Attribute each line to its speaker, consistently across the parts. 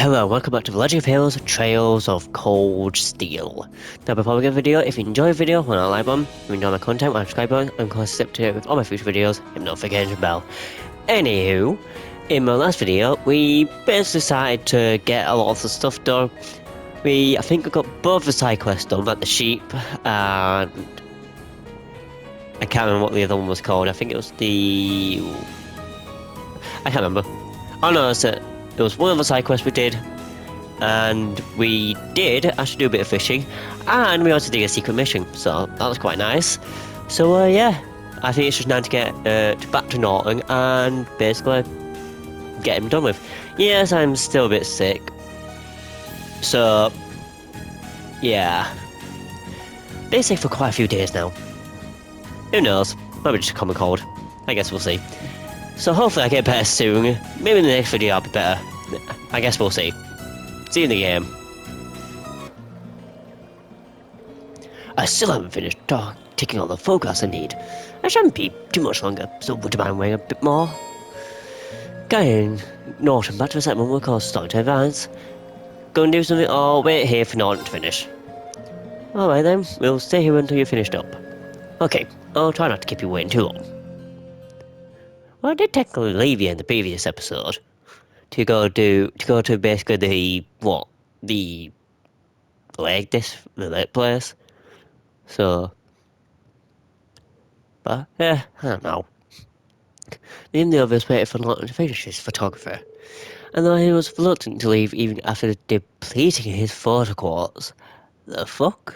Speaker 1: Hello, welcome back to the Legend of Heroes Trails of Cold Steel. Now before we get the video, if you enjoy the video, hit a like button. If you enjoy my content, hit the subscribe button, and of course stay up to date with all my future videos, hit the notification bell. Anywho, in my last video, we basically decided to get a lot of the stuff done. I think we got both the side quests done, like the sheep, and I can't remember what the other one was called. I think it was I can't remember. Oh no, that's it. There was one other side quest we did, and we did actually do a bit of fishing, and we also did a secret mission, so that was quite nice. So yeah, I think it's just time to get back to Norton and basically get him done with. Yes, I'm still a bit sick, so yeah, been sick for quite a few days now. Who knows, maybe just a common cold, I guess we'll see. So hopefully I get better soon. Maybe in the next video I'll be better. I guess we'll see. See you in the game. I still haven't finished taking all the focus I need. I shan't be too much longer, so would you mind waiting a bit more? Going Norton back to the settlement will cause starting to advance. Go and do something or wait here for Norton to finish. Alright then, we'll stay here until you're finished up. Okay, I'll try not to keep you waiting too long. Well, I did technically leave you in the previous episode to go to basically the lake place. So, but yeah, I don't know. Me and the others waited for Norton to finish his photographer, and though he was reluctant to leave even after depleting his photo quartz, the fuck?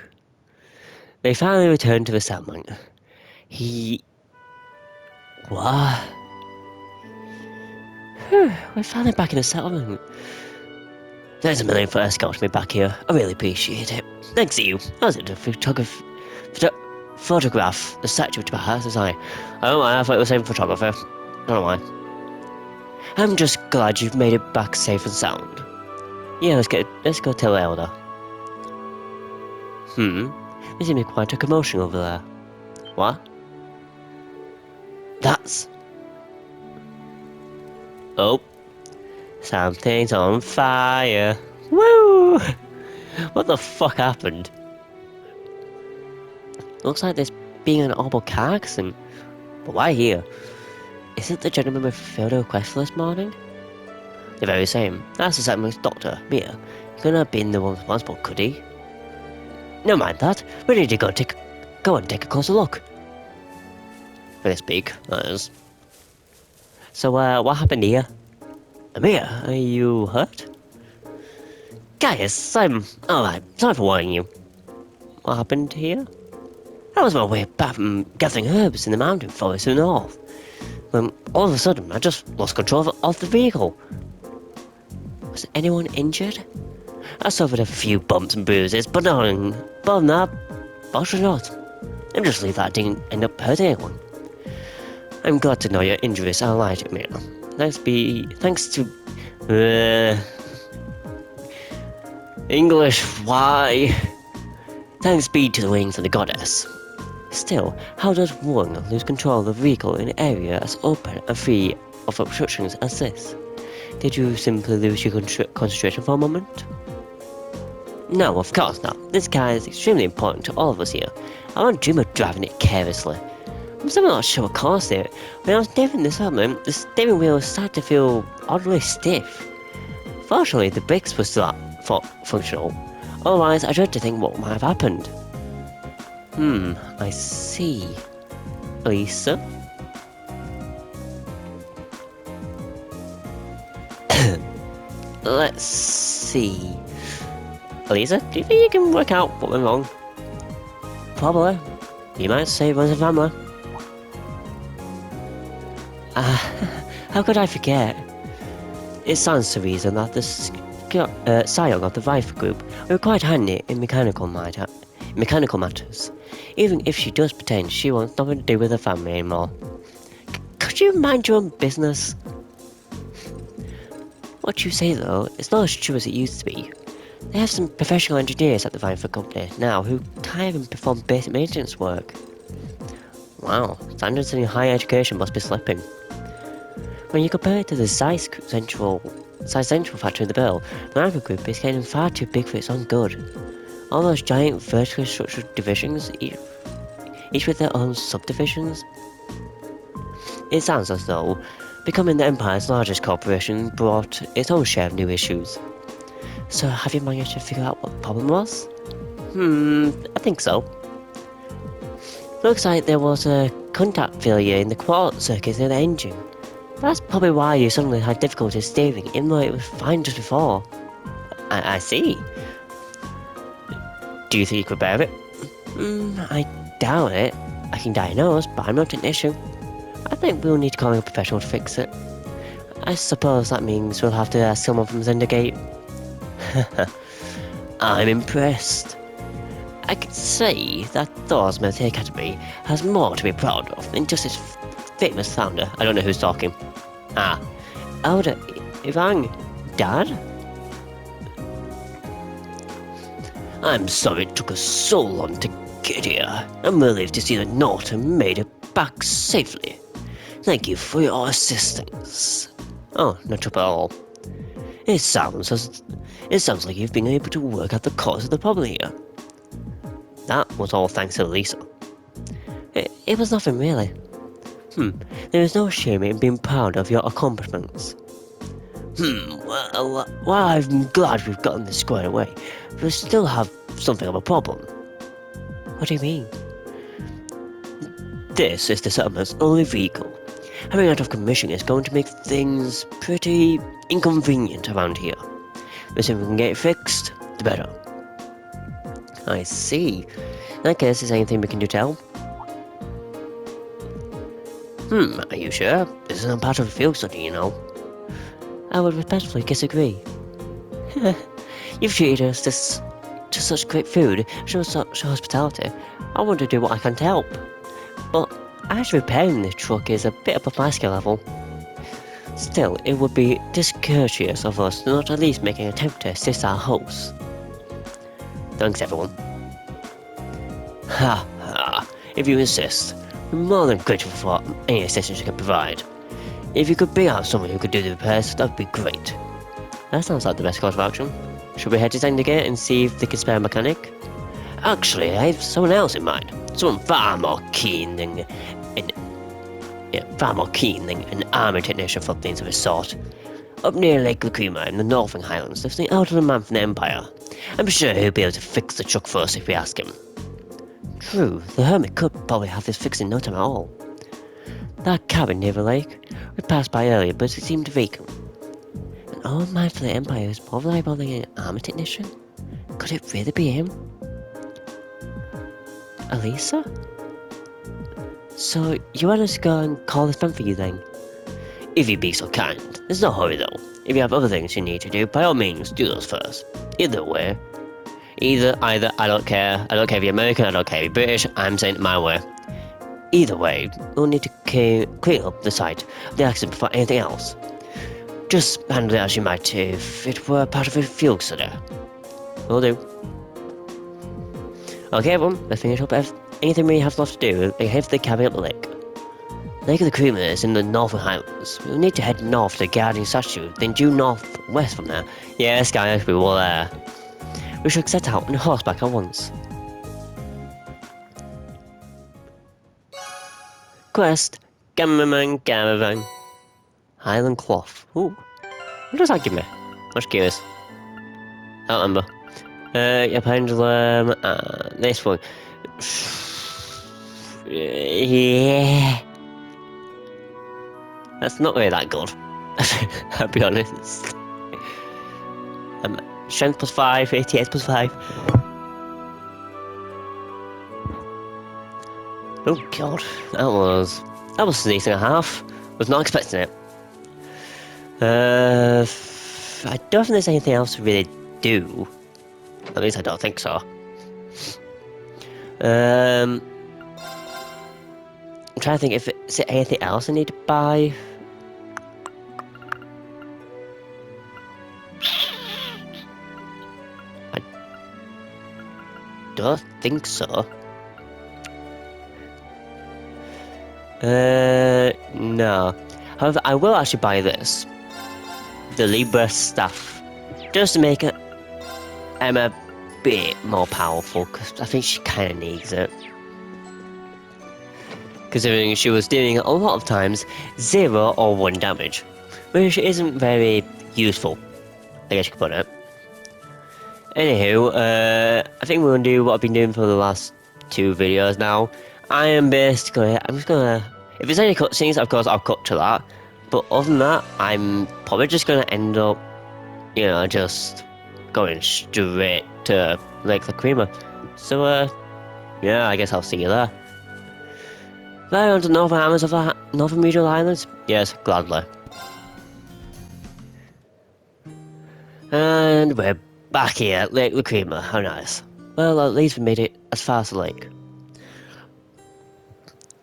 Speaker 1: They finally returned to the settlement. What? We're finally back in the settlement. There's $1 million for escorting me back here. I really appreciate it. Thanks to you. I was able to photograph the statue to my heart as I don't mind, I thought it was the same photographer. I don't know why. I'm just glad you've made it back safe and sound. Yeah, let's go tell Elder. There seems to be quite a commotion over there. What? That's... Oh, something's on fire. Woo! What the fuck happened? Looks like there's been an horrible car accident. But why here? Isn't the gentleman we failed a request for this morning? The very same. That's the settlement's doctor, Mia. He couldn't have been the one responsible, could he? Never mind that. We need to go and take a closer look. For this big, that is. So, what happened here? Mia, are you hurt? Guys, I'm alright. Sorry for warning you. What happened here? I was on my way back from gathering herbs in the mountain forest in the north, when all of a sudden I just lost control of the vehicle. Was anyone injured? I suffered a few bumps and bruises, but nothing. But than that, fortunately not. I'm just relieved that I didn't end up hurting anyone. I'm glad to know your injuries are light, Mia. Thanks to English, why? Thanks be to the wings of the goddess. Still, how does one lose control of the vehicle in an area as open and free of obstructions as this? Did you simply lose your concentration for a moment? No, of course not. This car is extremely important to all of us here. I won't dream of driving it carelessly. I'm still not sure what caused it. When I was nearing the settlement, the steering wheel started to feel oddly stiff. Fortunately, the brakes were still functional. Otherwise, I dread to think what might have happened. I see. Lisa? Let's see. Lisa, do you think you can work out what went wrong? Probably. You might save us a family. How could I forget? It stands to reason that the Scion of the Reinford group were quite handy in mechanical matters. Even if she does pretend she wants nothing to do with her family anymore. Could you mind your own business? What you say though, it's not as true as it used to be. They have some professional engineers at the Reinford company now who can't even perform basic maintenance work. Wow, standards in higher education must be slipping. When you compare it to the Zeiss Central Besides central factor in the bill, the Reinford group is getting far too big for its own good. All those giant vertically structured divisions, each with their own subdivisions. It sounds as though becoming the Empire's largest corporation brought its own share of new issues. So have you managed to figure out what the problem was? I think so. Looks like there was a contact failure in the quartz circuits in the engine. That's probably why you suddenly had difficulty steering, even though it was fine just before. I see. Do you think you could bear it? I doubt it. I can diagnose, but I'm not an issue. I think we'll need to call in a professional to fix it. I suppose that means we'll have to ask someone from Zendergate. I'm impressed. I could say that Thor's Military Academy has more to be proud of than just its famous founder. I don't know who's talking. Elder Ivan, Dad? I'm sorry it took us so long to get here. I'm relieved to see that Norton made it back safely. Thank you for your assistance. Oh, no trouble at all. It sounds like you've been able to work out the cause of the problem here. That was all thanks to Lisa. It was nothing really. There is no shame in being proud of your accomplishments. Well, I'm glad we've gotten this squared away. We still have something of a problem. What do you mean? This is the settlement's only vehicle. Having out of commission is going to make things pretty inconvenient around here. The sooner we can get it fixed, the better. I see. In that case, is there anything we can do to help? Are you sure? This isn't part of a field study, you know. I would respectfully disagree. You've treated us to such great food, shown such hospitality. I want to do what I can to help. But actually repairing this truck is a bit above my skill level. Still, it would be discourteous of us to not at least make an attempt to assist our hosts. Thanks, everyone. If you insist, we're more than grateful for any assistance you can provide. If you could bring out someone who could do the repairs, that would be great. That sounds like the best course of action. Should we head to Zendergate and see if they can spare a mechanic? Actually, I have someone else in mind. Someone far more keen than an army technician for things of the sort. Up near Lake Lacrima in the Northern Highlands, lives the elderly man from the Empire. I'm sure he'll be able to fix the truck for us if we ask him. True, the hermit could probably have this fixed in no time at all. That cabin near the lake, we passed by earlier, but it seemed vacant. An old man from the Empire is more reliable than an army technician? Could it really be him? Elisa? So, you want us to go and call this man for you then? If you'd be so kind. There's no hurry though. If you have other things you need to do, by all means, do those first. Either way. Either, I don't care. I don't care if you're American, I don't care if you're British, I'm saying it my way. Either way, we'll need to clean up the site of the accident before anything else. Just handle it as you might if it were part of a field study. Will do. Okay everyone, let's finish up anything we have left to do and head for the cabin up the lake. Lake of the Creamer is in the Northern Highlands. We'll need to head north to the guarding statue, then due northwest from there. Yes guys, we will we should set out on horseback at once. Quest, Caravan. Highland Cloth. Ooh. What does that give me? Much curious. I don't remember. Your pendulum, this one. Yeah. That's not really that good. I'll be honest. Strength plus 5, ATS plus 5. Oh god, that was a decent and a half. Was not expecting it. I don't think there's anything else to really do. At least I don't think so. I'm trying to think if is there anything else I need to buy. I don't think so. No. However, I will actually buy this. the Libra staff, just to make Emma a bit more powerful, because I think she kind of needs it. Considering she was dealing a lot of times 0 or 1 damage, which isn't very useful, I guess you could put it. Anywho, I think we're gonna do what I've been doing for the last 2 videos now. I'm just gonna, if there's any cutscenes, of course I'll cut to that, but other than that, I'm probably just gonna end up, you know, just going straight to Lake Lacrima. So, yeah, I guess I'll see you there. Fly on to northern islands of the northern regional islands? Yes, gladly. And we're back here at Lake Lacrima. How nice. Well, at least we made it as far as the lake.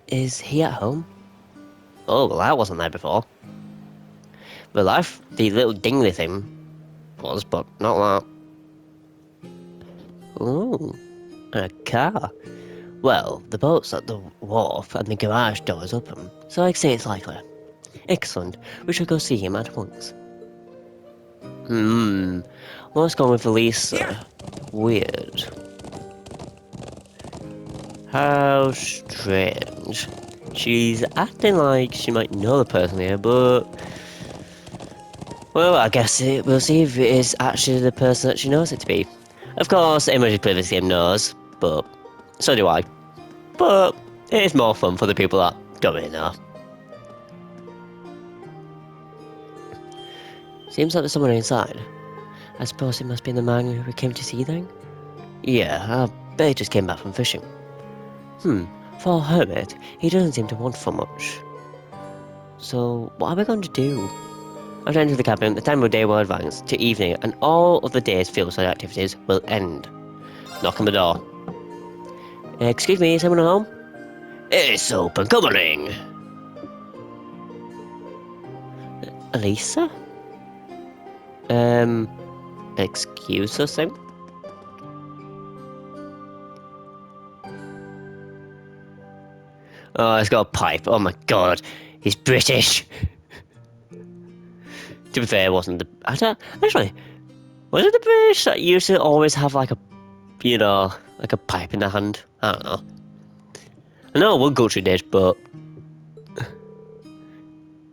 Speaker 1: Is he at home? Oh, well, that wasn't there before. Well, the little dingly thing was, but not that. Ooh, a car. Well, the boat's at the wharf and the garage door is open, so I'd say it's likely. Excellent. We should go see him at once. Let's go with Lisa. Yeah. Weird. How strange. She's acting like she might know the person here, but... well, I guess we'll see if it is actually the person that she knows it to be. Of course, anyone who plays this game knows, but so do I. But it is more fun for the people that don't really know. Seems like there's someone inside. I suppose it must be the man who we came to see then? Yeah, I bet he just came back from fishing. For a hermit, he doesn't seem to want for much. So, what are we going to do? After entering the cabin, the time of day will advance to evening, and all of the day's field-side activities will end. Knock on the door. Excuse me, is anyone home? It's open, come on in. Elisa? Excuse us then? Oh, he's got a pipe. Oh my god, he's British. To be fair, it wasn't the... actually, was it the British that used to always have like a, you know, like a pipe in their hand? I don't know. I know one country did, but...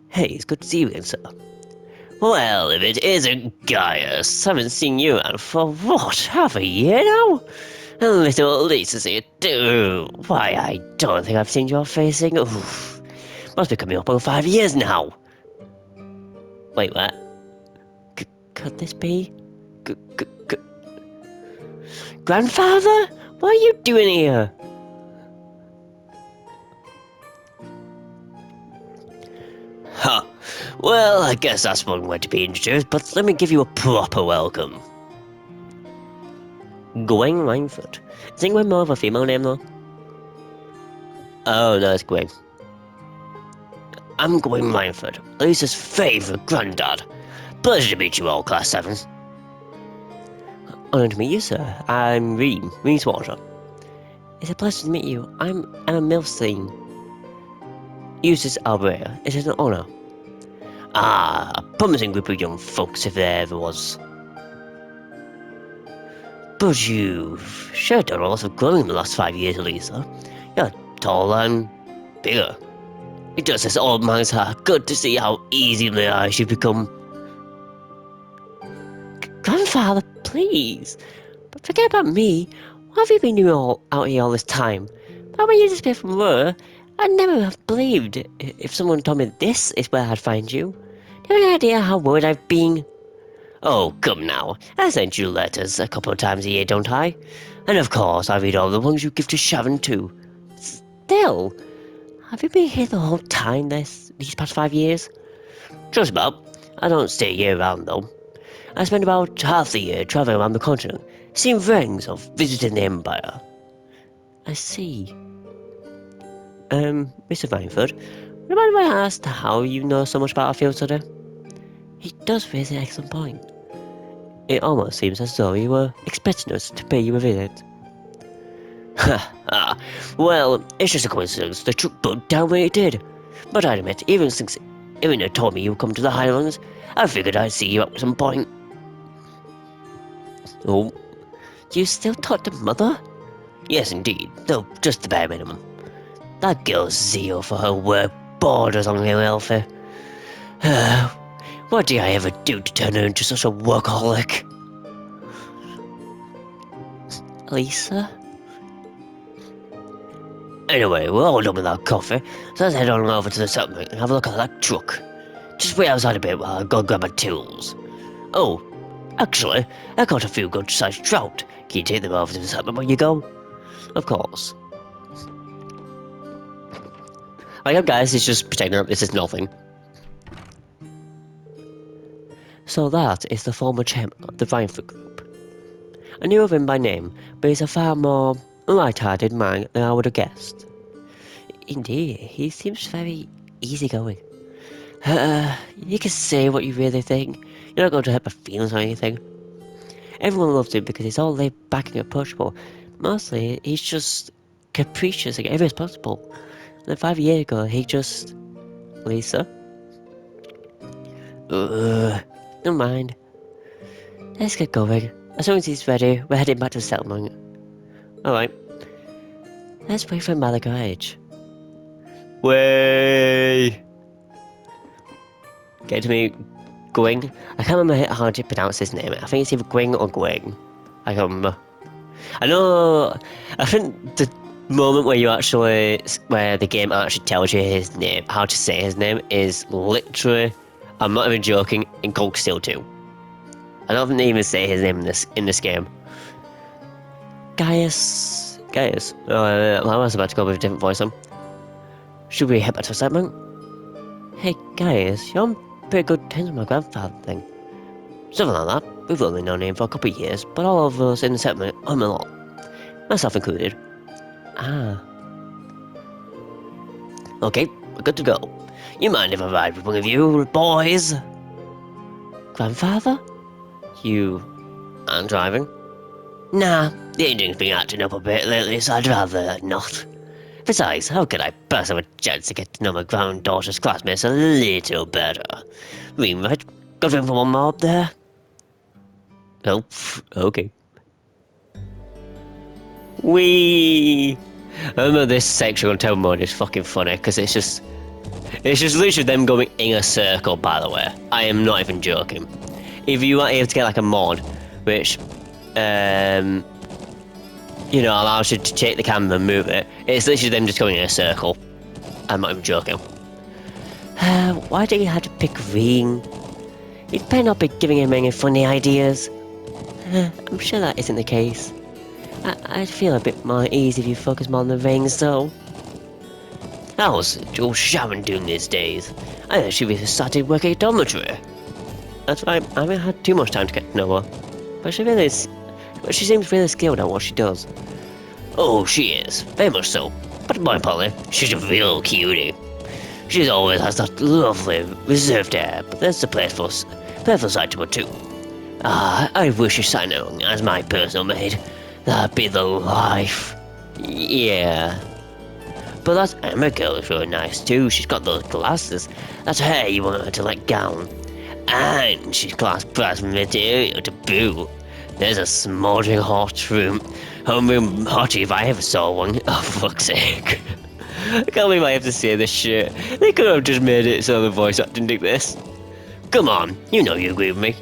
Speaker 1: hey, it's good to see you again, sir. Well, if it isn't Gaius, haven't seen you around for what, half a year now? And little Lisa's here too. Why, I don't think I've seen your facing. Oof. Must be coming up on 5 years now. Wait, what? Could this be? Grandfather? What are you doing here? Huh. Well, I guess that's one way to be introduced, but let me give you a proper welcome. Gwyn Reinford. Isn't Gwyn more of a female name, though? Oh, no, it's Gwyn. I'm Gwyn Reinford, Lisa's favourite granddad. Pleasure to meet you all, Class 7. Honoured to meet you, sir. I'm Rean, Water. It's a pleasure to meet you. I'm Emma Milstein. Eustace Albuera. It is an honour. Ah, a promising group of young folks if there ever was. But you've sure done a lot of growing in the last 5 years, Lisa. You're taller and bigger. It does this old man's heart good to see how easily you've become. Grandfather, please. But forget about me. What have you been doing out here all this time? But when you disappeared from Lure, I'd never have believed if someone told me this is where I'd find you. Do you have any idea how worried I've been? Oh, come now. I send you letters a couple of times a year, don't I? And of course, I read all the ones you give to Sharon too. Still, have you been here the whole time these past 5 years? Just about. I don't stay year-round though. I spend about half the year travelling around the continent, seeing friends or visiting the Empire. I see. Mr. Reinford, would you mind if I asked how you know so much about our field today? He does raise an excellent point. It almost seems as though you were expecting us to pay you a visit. Well, it's just a coincidence the truck broke down when it did. But I admit, even since Irina told me you would come to the Highlands. I figured I'd see you at some point. Oh, do you still talk to Mother? Yes, indeed, though just the bare minimum. That girl's zeal for her work borders on her welfare. What did I ever do to turn her into such a workaholic? Lisa? Anyway, we're all done with our coffee, so let's head on over to the settlement and have a look at that truck. Just wait outside a bit while I go grab my tools. Oh, actually, I caught a few good-sized trout. Can you take them over to the settlement when you go? Of course. Like, guys, he's just pretending that this is nothing. So that is the former chairman of the Reinford group. I knew of him by name, but he's a far more light-hearted man than I would have guessed. Indeed, he seems very easygoing. You can say what you really think. You're not going to hurt my feelings or anything. Everyone loves him because he's all laid back and approachable. Mostly, he's just capricious and irresponsible. And 5 years ago, he just... Lisa? Don't mind. Let's get going. As soon as he's ready, we're heading back to the settlement. Alright. Let's wait for him by the garage. Way! Get to me, Gwyn. I can't remember how to pronounce his name. I think it's either Gwyn or Gwyn. I can't remember. I know. I think the moment where where the game actually tells you his name, how to say his name, is literally, I'm not even joking, in Cold Steel 2. I don't think they even say his name in this game. Gaius. I was about to go with a different voice. Should we head back to the settlement? Hey, Gaius, you're on pretty good terms with my grandfather thing. Something like that. We've only known him for a couple of years, but all of us in the settlement owe him a lot. Myself included. Ah. Okay, we're good to go. You mind if I ride with one of you, boys? Grandfather? You aren't driving? Nah, the engine's been acting up a bit lately, so I'd rather not. Besides, how could I pass up a chance to get to know my granddaughter's classmates a little better? Rean, right? Got room for one more up there? Oh, okay. Whee! I remember this section on Tower Mode is fucking funny, because it's just literally them going in a circle, by the way. I am not even joking. If you are able to get like a mod, which, you know, allows you to take the camera and move it, it's literally them just going in a circle. I'm not even joking. Why do you have to pick Rean? You'd better not be giving him any funny ideas. I'm sure that isn't the case. I'd feel a bit more easy if you focus more on the reins, though. How's Joe Sharon doing these days? I heard she really started working at dormitory. That's right, I haven't had too much time to get to know her. But she seems really skilled at what she does. Oh, she is. Very much so. But my Polly, she's a real cutie. She always has that lovely, reserved air, but there's a playful side to her too. I wish she signed on as my personal maid. That'd be the life. Yeah. But that Emma girl is really nice too. She's got those glasses. That hair you want her to let down. And she's class brass material to boot. There's a smouldering hot homeroom hottie if I ever saw one. Oh, fuck's sake. I can't believe I have to say this shit. They could have just made it so the voice acting did this. Come on, you know you agree with me.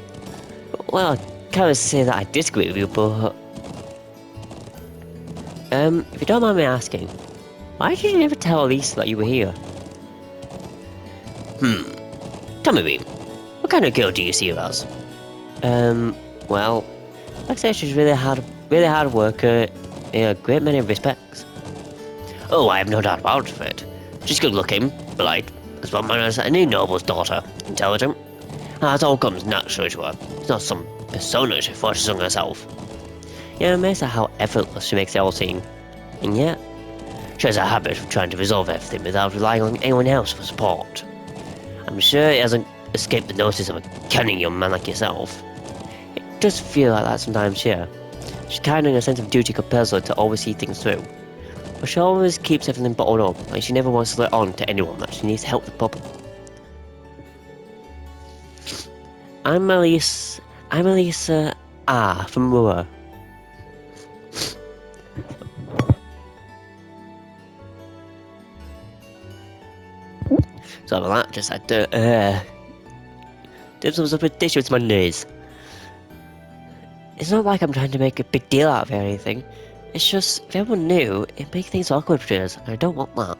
Speaker 1: Well, I can't say that I disagree with you, but... if you don't mind me asking, why did you never tell Elisa that you were here? Tell me, Rean, what kind of girl do you see her as? Well, like I said, she's really hard worker in a great many respects. Oh, I have no doubt about it. She's good looking, polite, as well as any noble's daughter, intelligent. It all comes naturally to her. It's not some persona she forces on herself. You're amazed at how effortless she makes it all seem. And yet, she has a habit of trying to resolve everything without relying on anyone else for support. I'm sure it hasn't escaped the notice of a cunning young man like yourself. It does feel like that sometimes, yeah. She's kind of in a sense of duty compels her to always see things through. But she always keeps everything bottled up, like she never wants to let on to anyone that she needs help with the problem. I'm Elisa R from Rua. So that just had to did some sort of issue with my nose. It's not like I'm trying to make a big deal out of it or anything. It's just, if everyone knew, it'd make things awkward between us, and I don't want that.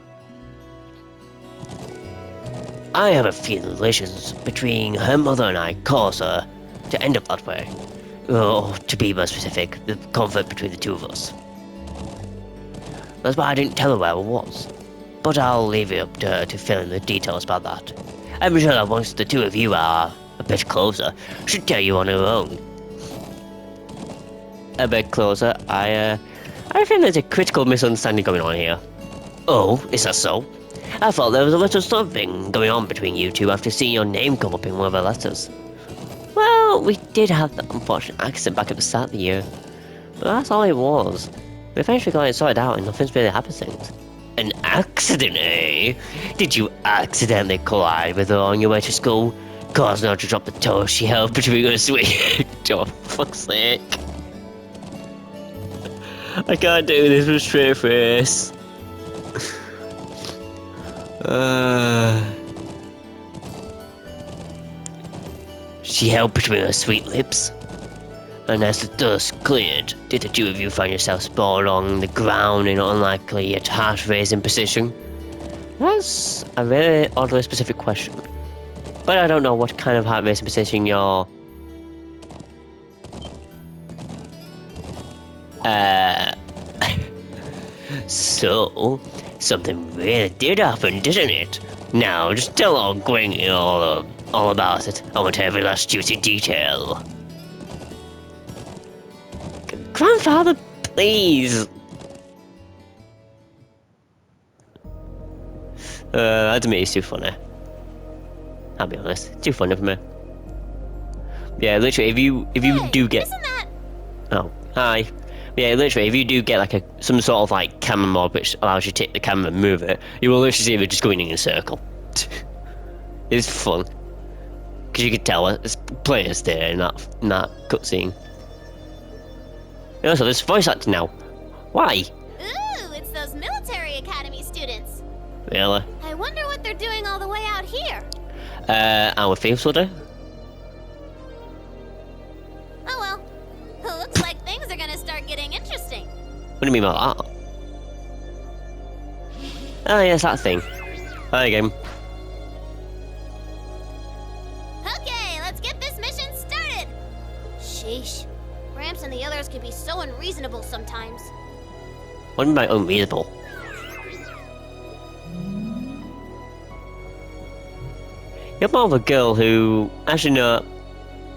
Speaker 1: I have a feeling the relations between her mother and I caused her to end up that way. Or, to be more specific, the conflict between the two of us. That's why I didn't tell her where I was. But I'll leave it up to her to fill in the details about that. I'm sure that once the two of you are a bit closer, she'll tell you on her own. A bit closer, I think there's a critical misunderstanding going on here. Oh, is that so? I thought there was a little something going on between you two after seeing your name come up in one of the letters. Well, we did have that unfortunate accident back at the start of the year. But that's all it was. We eventually got it sorted out and nothing's really happened since. An accident, eh? Did you accidentally collide with her on your way to school, causing her to drop the toast she held between her sweet? Oh, for fuck's sake. I can't do this with straight face. She held between her sweet lips, and as the dust cleared, did the two of you find yourselves sprawled along the ground in an unlikely yet heart-raising position? That's a very oddly specific question, but I don't know what kind of heart-raising position you're... So, something really did happen, didn't it? Now, just tell old Gwyn all about it. I want every last juicy detail. Grandfather, please! I admit it's too funny. I'll be honest, it's too funny for me. Yeah, literally, if you do get...
Speaker 2: Isn't that...
Speaker 1: Oh, hi. Yeah, literally, if you do get like some sort of like camera mod which allows you to take the camera and move it, you will literally see it just going in a circle. It's fun. Because you can tell there's players there in that cutscene. Also, there's voice acting now. Why?
Speaker 2: Ooh, it's those military academy students.
Speaker 1: Really?
Speaker 2: I wonder what they're doing all the way out here.
Speaker 1: Our field study?
Speaker 2: Oh well. Looks like things are gonna start getting interesting.
Speaker 1: What do you mean by that? Oh yes, that thing. Hi game.
Speaker 2: Okay, let's get this mission started. Sheesh. Gramps and the others can be so unreasonable sometimes.
Speaker 1: What do you mean by unreasonable? You're more of a girl who... Actually no,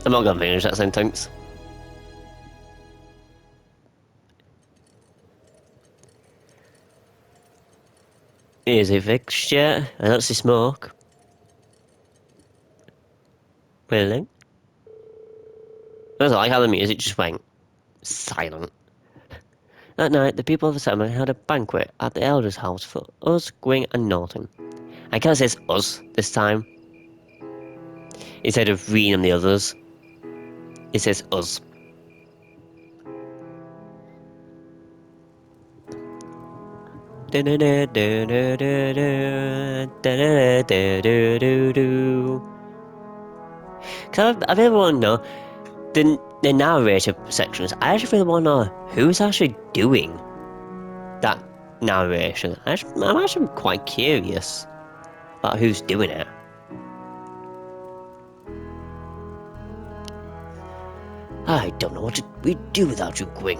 Speaker 1: I'm not gonna finish that sentence. Here's a fixture. I don't see smoke. Really? I was like how the music just went silent. That night, the people of the settlement had a banquet at the elder's house for us, Gwyn and Norton. I can't say it's us this time. Instead of Rean and the others, it says us. Cause I really want to know the narrative sections. I actually really want to know who's actually doing that narration. I'm actually quite curious about who's doing it. I don't know what we'd do without you, Gwyn.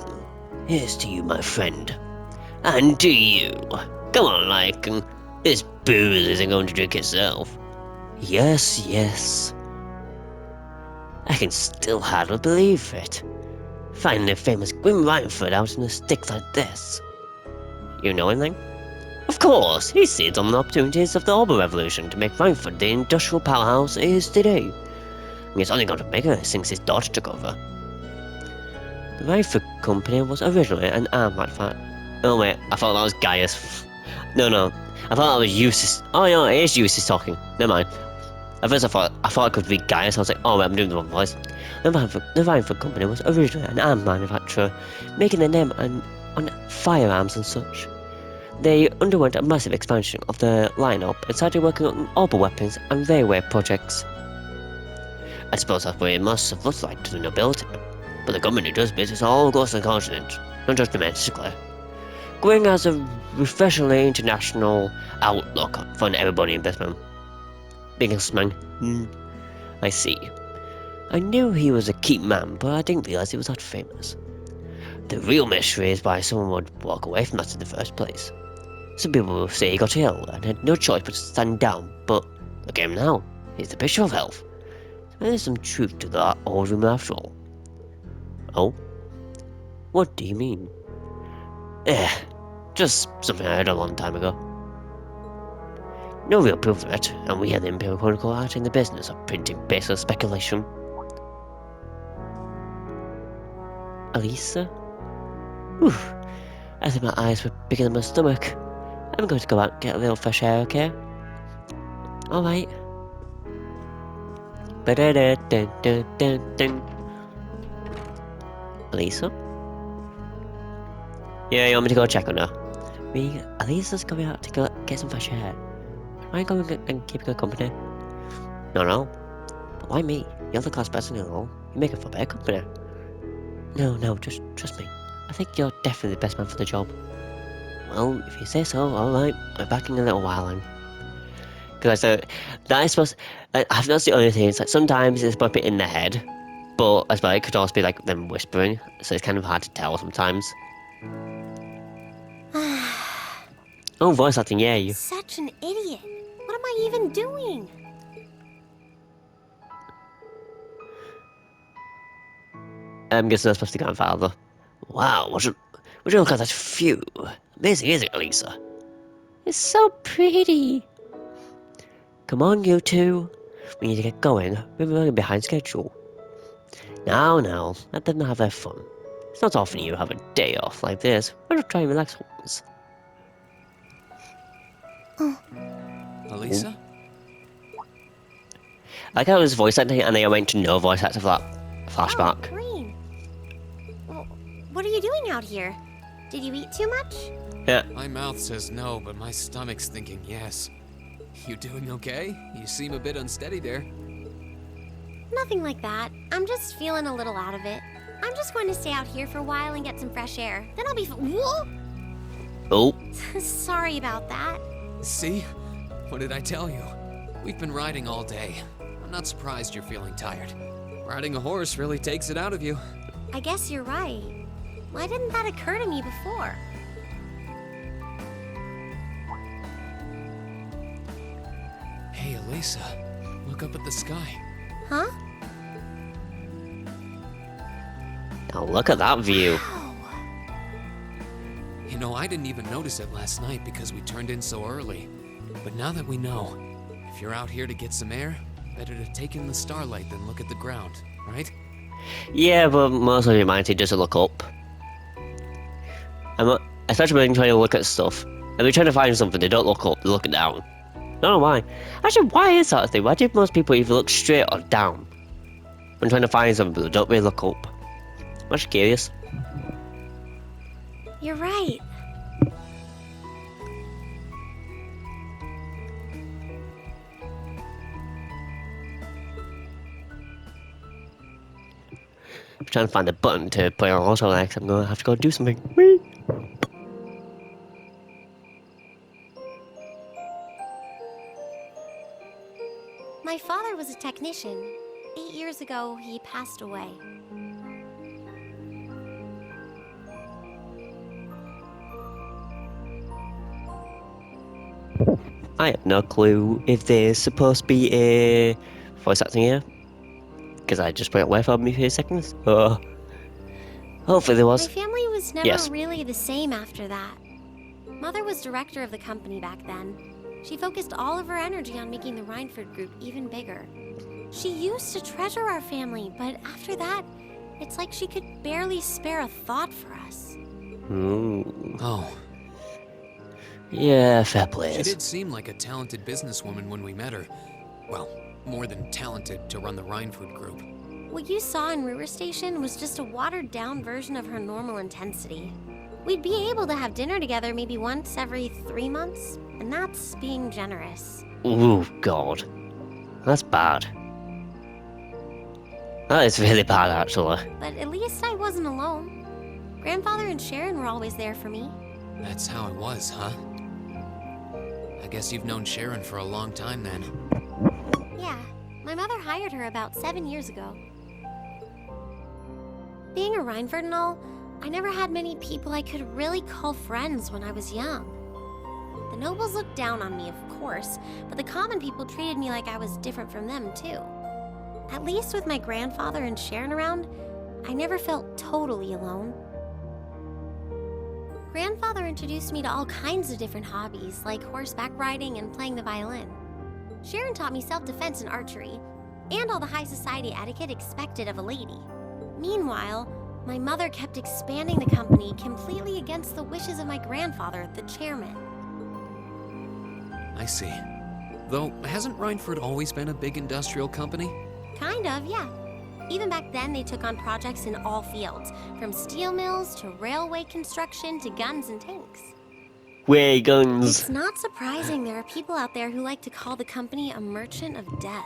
Speaker 1: Here's to you, my friend. And to you. Come on, like, this booze isn't going to drink itself. Yes, yes. I can still hardly believe it. Finding the famous Gwyn Reinford out in the sticks like this. You know anything? Of course, he seized on the opportunities of the Auburn Revolution to make Reinford the industrial powerhouse it is today. And it's only got bigger since his daughter took over. The Reinford Company was originally an arm manufacturer. Oh wait, I thought that was Gaius. No, I thought that was Eustace. Oh no, it is Eustace talking. Never mind. At first I thought I could read Gaius, I was like, oh wait, I'm doing the wrong voice. The Reinford company was originally an arms manufacturer, making their name on firearms and such. They underwent a massive expansion of their lineup and started working on orbital weapons and railway projects. I suppose that's what it must have looked like to the nobility, but the company does business all across the continent, not just domestically. Gwyn has a refreshingly international outlook for everybody investment. Businessman. I see. I knew he was a key man, but I didn't realize he was that famous. The real mystery is why someone would walk away from that in the first place. Some people will say he got ill and had no choice but to stand down, but look at him now. He's the picture of health. There's some truth to that old rumor after all. Oh? What do you mean? Just something I heard a long time ago. No real proof of it, and we had the Imperial Chronicle out in the business of printing baseless speculation. Elisa? Oof. I think my eyes were bigger than my stomach. I'm going to go out and get a little fresh air, okay? Alright. Elisa? Yeah, you want me to go check on her? Elisa's going out to go get some fresh air. Am I going and keep her company? No. But why me? You're the class president and all. You make it for better company. No, just trust me. I think you're definitely the best man for the job. Well, if you say so, alright. I'll be back in a little while then. Because I said, that is supposed... I think that's the only thing. It's like sometimes it's supposed to be in their head. But I suppose it could also be like them whispering. So it's kind of hard to tell sometimes. Oh, voice acting, yeah. You.
Speaker 2: Such an idiot. What am I even doing?
Speaker 1: I'm guessing that's supposed to be grandfather. Wow, would you look at that view? Amazing, isn't it, Lisa? It's so pretty. Come on, you two. We need to get going. We're running behind schedule. Now, let them have their fun. It's not often you have a day off like this. Why not try and relax once?
Speaker 3: Elisa?
Speaker 1: I like how it was voice acting and they went to no voice actor for that flashback.
Speaker 2: Oh, Rean. Well, what are you doing out here? Did you eat too much?
Speaker 1: Yeah.
Speaker 3: My mouth says no, but my stomach's thinking yes. You doing okay? You seem a bit unsteady there.
Speaker 2: Nothing like that. I'm just feeling a little out of it. I'm just going to stay out here for a while and get some fresh air. Then I'll be Whoa!
Speaker 1: Oh.
Speaker 2: Sorry about that.
Speaker 3: See? What did I tell you? We've been riding all day. I'm not surprised you're feeling tired. Riding a horse really takes it out of you.
Speaker 2: I guess you're right. Why didn't that occur to me before?
Speaker 3: Hey, Elisa. Look up at the sky.
Speaker 2: Huh?
Speaker 1: Now look at that view.
Speaker 2: Wow.
Speaker 3: You know, I didn't even notice it last night because we turned in so early. But now that we know, if you're out here to get some air, better to take in the starlight than look at the ground, right?
Speaker 1: Yeah, but most of humanity doesn't look up. Especially when trying to look at stuff. And they're trying to find something, they don't look up, they look down. I don't know why. Actually, why is that a thing? Why do most people either look straight or down? When trying to find something, but they don't really look up. I'm just curious.
Speaker 2: You're right.
Speaker 1: I'm trying to find a button to put on auto like I'm gonna have to go do something. Whee!
Speaker 2: My father was a technician. 8 years ago, he passed away.
Speaker 1: I have no clue if there's supposed to be a voice acting here. Because I just put it away for me for a second. Hopefully there was.
Speaker 2: My family was never
Speaker 1: Yes.
Speaker 2: really the same after that. Mother was director of the company back then. She focused all of her energy on making the Reinford group even bigger. She used to treasure our family, but after that, it's like she could barely spare a thought for us.
Speaker 3: Oh,
Speaker 1: Yeah, fair play.
Speaker 3: she did seem like a talented businesswoman when we met her. Well, more than talented to run the Reinford group.
Speaker 2: What you saw in River Station was just a watered-down version of her normal intensity. We'd be able to have dinner together maybe once every 3 months, and that's being generous.
Speaker 1: Ooh, God. That's bad. That is really bad, actually.
Speaker 2: But at least I wasn't alone. Grandfather and Sharon were always there for me.
Speaker 3: That's how it was, huh? I guess you've known Sharon for a long time then.
Speaker 2: Yeah, my mother hired her about 7 years ago. Being a Reinford and all, I never had many people I could really call friends when I was young. The nobles looked down on me, of course, but the common people treated me like I was different from them, too. At least with my grandfather and Sharon around, I never felt totally alone. Grandfather introduced me to all kinds of different hobbies, like horseback riding and playing the violin. Sharon taught me self-defense and archery, and all the high society etiquette expected of a lady. Meanwhile, my mother kept expanding the company completely against the wishes of my grandfather, the chairman.
Speaker 3: I see. Though, hasn't Reinford always been a big industrial company?
Speaker 2: Kind of, yeah. Even back then, they took on projects in all fields, from steel mills to railway construction to guns and tanks.
Speaker 1: Way guns.
Speaker 2: It's not surprising there are people out there who like to call the company a merchant of death.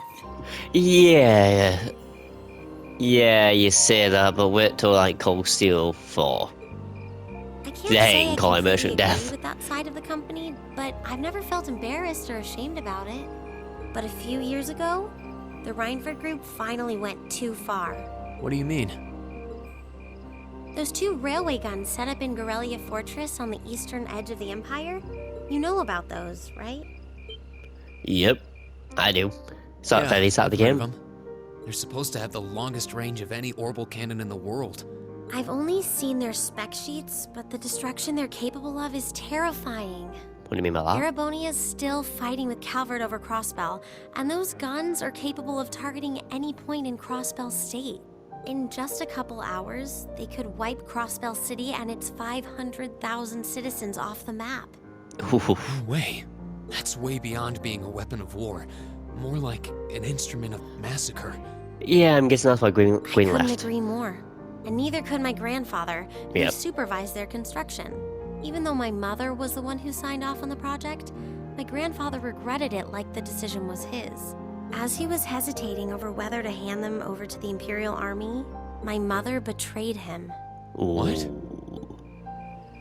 Speaker 1: Yeah. Yeah, you say that, but wait till like Cold Steel 4.
Speaker 2: I can't
Speaker 1: They
Speaker 2: say I
Speaker 1: ain't calling
Speaker 2: completely
Speaker 1: merchant
Speaker 2: agree
Speaker 1: death.
Speaker 2: with that side of the company, but I've never felt embarrassed or ashamed about it. But a few years ago, the Reinford group finally went too far.
Speaker 3: What do you mean?
Speaker 2: Those 2 railway guns set up in Gorelia Fortress on the eastern edge of the Empire? You know about those, right?
Speaker 1: Yep, I do. So
Speaker 3: Yeah,
Speaker 1: very sad
Speaker 3: I've
Speaker 1: the
Speaker 3: heard of
Speaker 1: game.
Speaker 3: them. They're supposed to have the longest range of any orbital cannon in the world.
Speaker 2: I've only seen their spec sheets, but the destruction they're capable of is terrifying.
Speaker 1: What do you mean by that?
Speaker 2: Erebonia's still fighting with Calvert over Crossbell, and those guns are capable of targeting any point in Crossbell State. In just a couple hours, they could wipe Crossbell City and its 500,000 citizens off the map.
Speaker 1: Ooh.
Speaker 3: No way. That's way beyond being a weapon of war. More like an instrument of massacre.
Speaker 1: Yeah, I'm guessing that's why Gwyn
Speaker 2: I couldn't
Speaker 1: left.
Speaker 2: agree more. And neither could my grandfather, who
Speaker 1: Yep.
Speaker 2: supervised their construction. Even though my mother was the one who signed off on the project, my grandfather regretted it like the decision was his. As he was hesitating over whether to hand them over to the Imperial Army, my mother betrayed him.
Speaker 3: What?
Speaker 1: Ooh.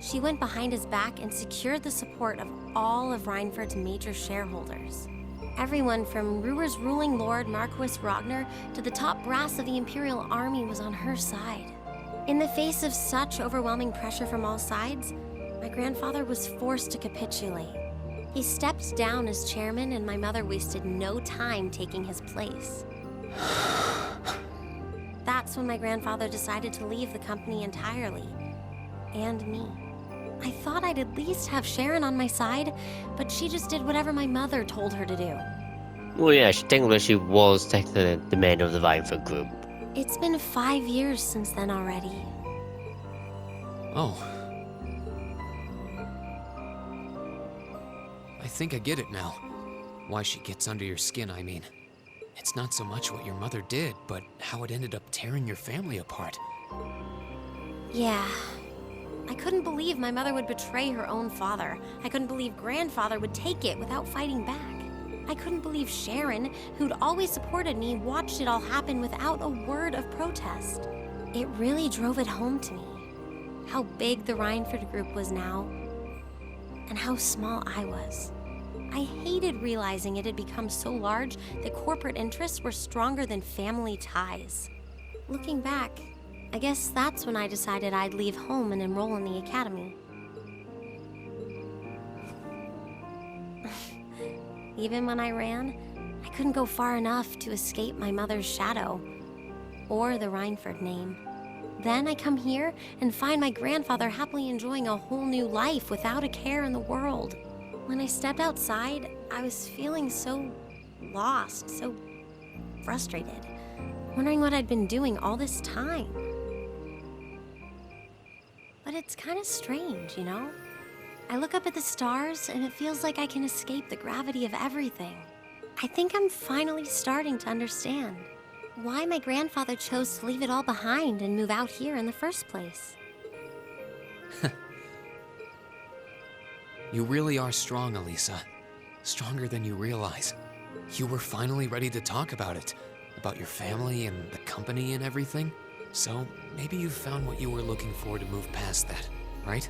Speaker 2: She went behind his back and secured the support of all of Reinford's major shareholders. Everyone from Ruhr's ruling lord Marquis Ragnar to the top brass of the Imperial Army was on her side. In the face of such overwhelming pressure from all sides, my grandfather was forced to capitulate. He stepped down as chairman, and my mother wasted no time taking his place. That's when my grandfather decided to leave the company entirely. And me. I thought I'd at least have Sharon on my side, but she just did whatever my mother told her to do.
Speaker 1: Well, yeah, technically she was technically the main of the Reinford group.
Speaker 2: It's been 5 years since then already.
Speaker 3: Oh. I think I get it now. Why she gets under your skin, I mean. It's not so much what your mother did, but how it ended up tearing your family apart.
Speaker 2: Yeah. I couldn't believe my mother would betray her own father. I couldn't believe grandfather would take it without fighting back. I couldn't believe Sharon, who'd always supported me, watched it all happen without a word of protest. It really drove it home to me. How big the Reinford group was now, and how small I was. I hated realizing it had become so large that corporate interests were stronger than family ties. Looking back, I guess that's when I decided I'd leave home and enroll in the academy. Even when I ran, I couldn't go far enough to escape my mother's shadow, or the Reinford name. Then I come here and find my grandfather happily enjoying a whole new life without a care in the world. When I stepped outside, I was feeling so lost, so frustrated, wondering what I'd been doing all this time. But it's kind of strange, you know? I look up at the stars and it feels like I can escape the gravity of everything. I think I'm finally starting to understand why my grandfather chose to leave it all behind and move out here in the first place.
Speaker 3: You really are strong, Elisa. Stronger than you realize. You were finally ready to talk about it. About your family and the company and everything. So, maybe you found what you were looking for to move past that, right?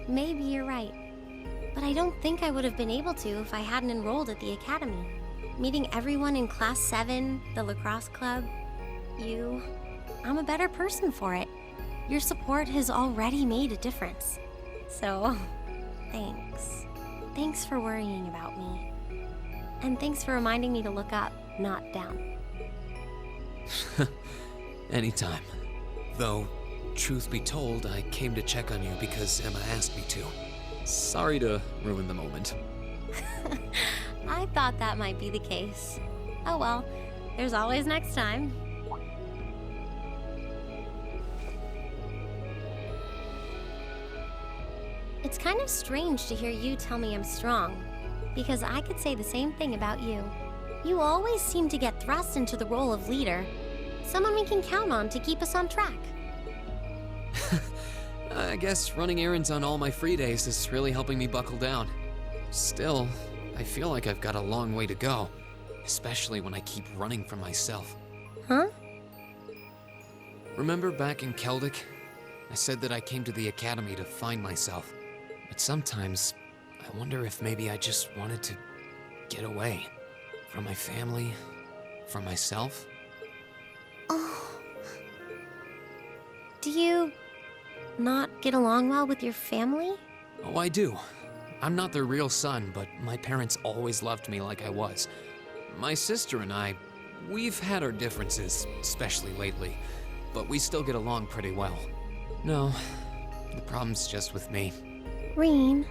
Speaker 2: Maybe you're right. But I don't think I would have been able to if I hadn't enrolled at the academy. Meeting everyone in Class 7, the lacrosse club, you... I'm a better person for it. Your support has already made a difference. So, thanks. Thanks for worrying about me. And thanks for reminding me to look up, not down.
Speaker 3: Anytime. Though, truth be told, I came to check on you because Emma asked me to. Sorry to ruin the moment.
Speaker 2: I thought that might be the case. Oh well, there's always next time. It's kind of strange to hear you tell me I'm strong, because I could say the same thing about you. You always seem to get thrust into the role of leader, someone we can count on to keep us on track.
Speaker 3: I guess running errands on all my free days is really helping me buckle down. Still, I feel like I've got a long way to go, especially when I keep running from myself.
Speaker 2: Huh?
Speaker 3: Remember back in Keldic? I said that I came to the academy to find myself. But sometimes, I wonder if maybe I just wanted to get away. From my family, from myself.
Speaker 2: Oh. Do you not get along well with your family?
Speaker 3: Oh, I do. I'm not their real son, but my parents always loved me like I was. My sister and I, we've had our differences, especially lately, but we still get along pretty well. No, the problem's just with me.
Speaker 2: Rean.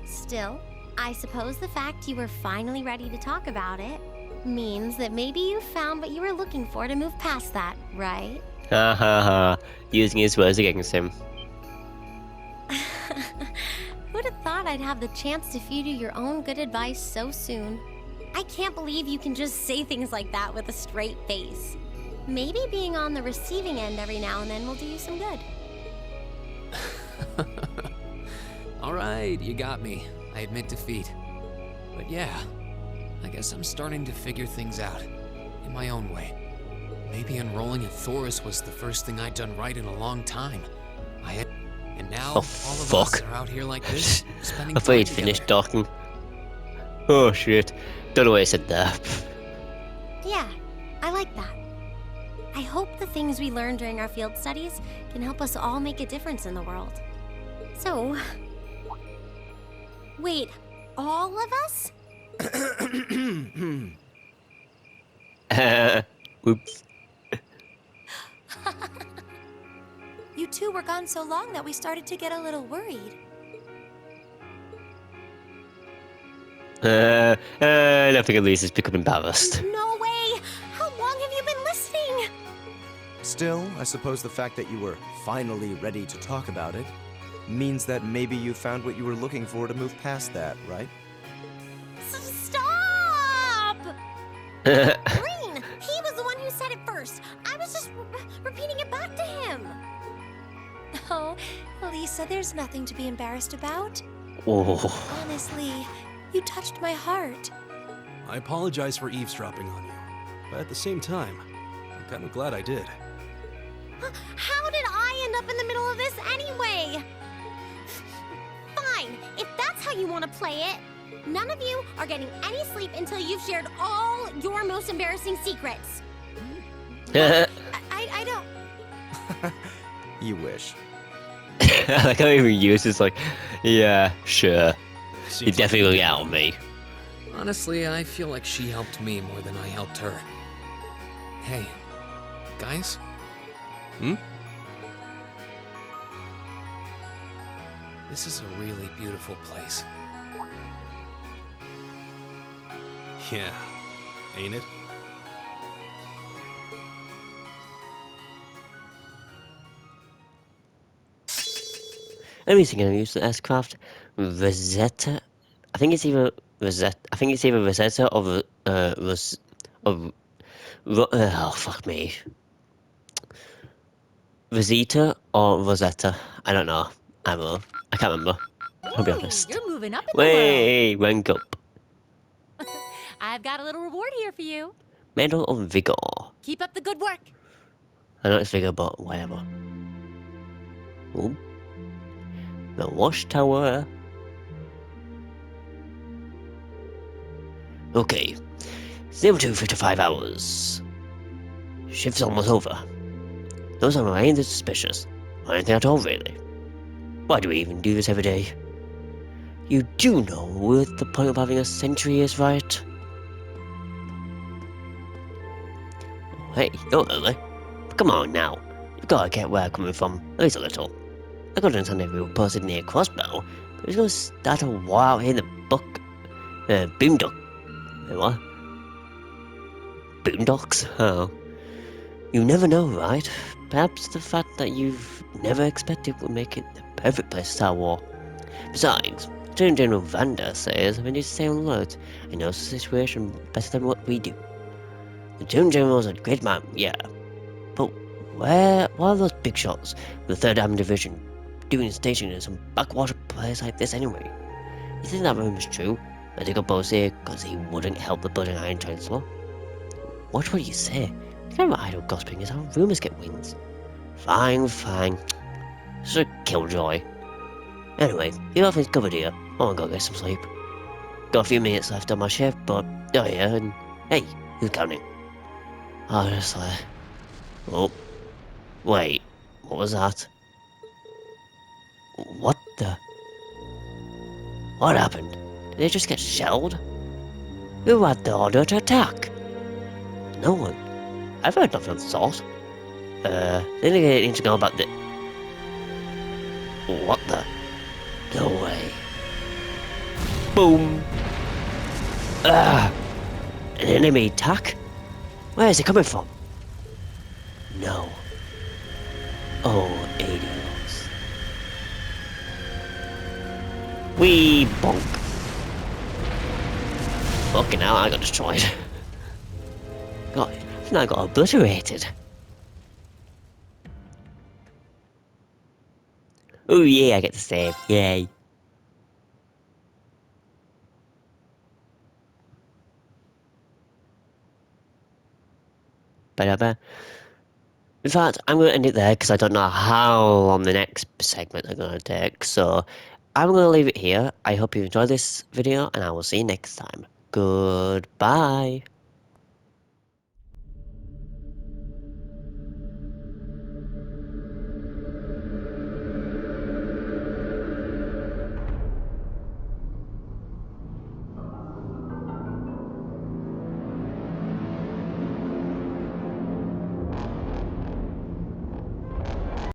Speaker 2: Still, I suppose the fact you were finally ready to talk about it means that maybe you found what you were looking for to move past that, right?
Speaker 1: Ha ha ha. Using his words against him.
Speaker 2: Who'd have thought I'd have the chance to feed you your own good advice so soon? I can't believe you can just say things like that with a straight face. Maybe being on the receiving end every now and then will do you some good.
Speaker 3: Alright, you got me. I admit defeat. But yeah, I guess I'm starting to figure things out. In my own way. Maybe enrolling at Thoris was the first thing I'd done right in a long time. And now, all of us are out here like this, spending
Speaker 1: I thought
Speaker 3: time
Speaker 1: he'd
Speaker 3: together.
Speaker 1: finished talking. Oh shit. Don't know what I said there.
Speaker 2: Yeah, I like that. I hope the things we learned during our field studies can help us all make a difference in the world. So... Wait, all of us?
Speaker 1: Oops.
Speaker 4: You two were gone so long that we started to get a little worried.
Speaker 1: I don't think Elisa's become embarrassed.
Speaker 2: No way! How long have you been listening?
Speaker 5: Still, I suppose the fact that you were finally ready to talk about it means that maybe you found what you were looking for to move past that, right?
Speaker 2: Stop! Green! He was the one who said it first. I was just repeating it back to him.
Speaker 4: Oh, Lisa, there's nothing to be embarrassed about.
Speaker 1: Oh.
Speaker 4: Honestly, you touched my heart.
Speaker 6: I apologize for eavesdropping on you, but at the same time, I'm kind of glad I did.
Speaker 2: How did I end up in the middle of this anyway? Fine, if that's how you want to play it. None of you are getting any sleep until you've shared all your most embarrassing secrets.
Speaker 4: I don't...
Speaker 5: You wish.
Speaker 1: I can't even use this, like, yeah, sure. You
Speaker 6: Seems
Speaker 1: definitely
Speaker 6: like
Speaker 1: look out on me.
Speaker 3: Honestly, I feel like she helped me more than I helped her. Hey, guys?
Speaker 6: Hmm?
Speaker 3: This is a really beautiful place.
Speaker 6: Yeah, ain't it?
Speaker 1: I'm using a use the aircraft Rosetta. I think it's either Rosetta. I think it's either Rosetta or oh fuck me. Rosita or Rosetta. I don't know. I don't know. I can't remember. I'll be honest.
Speaker 7: You're moving up in the world.
Speaker 1: Way rank up.
Speaker 7: I've got a little reward here for you.
Speaker 1: Medal of Vigor.
Speaker 7: Keep up the good work.
Speaker 1: I know it's Vigor, but whatever. Ooh. The Watchtower. Okay. 02:55 hours. Shift's almost over. Those are ain't suspicious. Or anything at all, really. Why do we even do this every day? You do know what the point of having a sentry is, right? Hey, not really. Come on now. You've gotta get where I'm coming from, at least a little. I could understand if we were posted near a crossbow, but it's gonna start a war out here in the boondock. What? Boondocks? Oh. You never know, right? Perhaps the fact that you've never expected would make it the perfect place to start a war. Besides, Attorney General Vanda says we need to stay on alert and knows the situation better than what we do. The Attorney General's a great man, yeah. But why are those big shots with the 3rd Army Division doing station in some backwater place like this anyway? You think that rumor's true? I think I'll both here because he wouldn't help the Blood and Iron Chancellor. Watch what you say. The kind of idle gossiping is how rumours get wings. Fine. It's a killjoy. Anyway, you got things covered here. I wanna go get some sleep. Got a few minutes left on my shift, but oh yeah, and hey, who's counting? Honestly. Oh. Wait, what was that? What the? What happened? Did they just get shelled? Who had the order to attack? No one. I've heard nothing of the sort. They need to know about the... What the? No way. Boom! An enemy attack? Where is it coming from? No. Oh, idiots. Wee bonk. Fucking hell, I got destroyed. God, I think I got obliterated. Oh yeah, I get to save. Yay. Ba-da-ba. In fact, I'm going to end it there because I don't know how long the next segment are going to take. So, I'm going to leave it here. I hope you enjoyed this video and I will see you next time. Goodbye.